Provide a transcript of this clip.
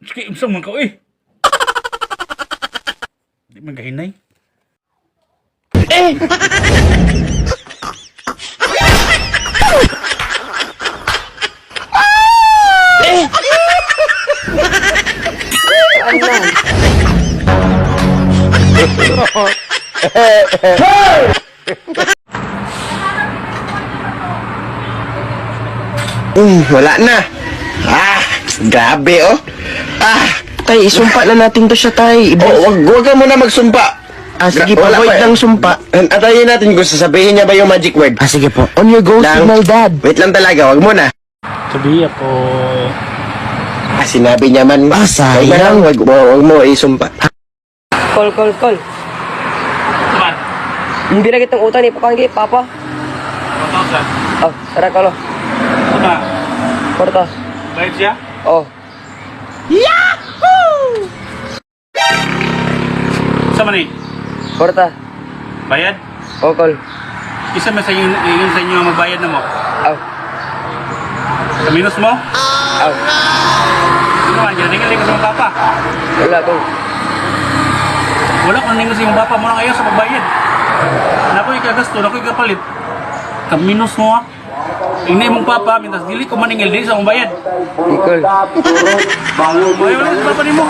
Sige, imsang man ka, uy. Di man kahinay. Wala na. Grabe oh. Tay, isumpa na natin to siya, tay. Wag ka muna magsumpa. Sige po, Wala void pa. ng sumpa. Antayin natin kung sasabihin niya ba yung magic word. Sige po. On your go, Lang. signal, dad. Wait lang talaga, wag muna. Sabihin po. Sinabi niya man. sayang. Wag na lang, wag mo isumpa. Call. Tuman. Hindi na kitang utang ni Papa kay Papa. 1,000. Oh, tara kalo. Tuma. Porta. Bayad siya? Oh. Sama ni. Porta. Bayad? Oh, call. Isa man sa inyo, yun sa inyo ang magbayad na mo. Oh. Sa minus mo? Oh. Ano man, ginagaling ka sa mga papa. Wala ko. Wala kung ningin sa iyong papa mo lang ayaw sa pagbayad. Naku ikagasto, naku ikapalit. Ka minus mo ha. Ingay mong papa, mintas dili ko maningil din sa mong bayad. Call. Ayaw lang sa papa ni mo.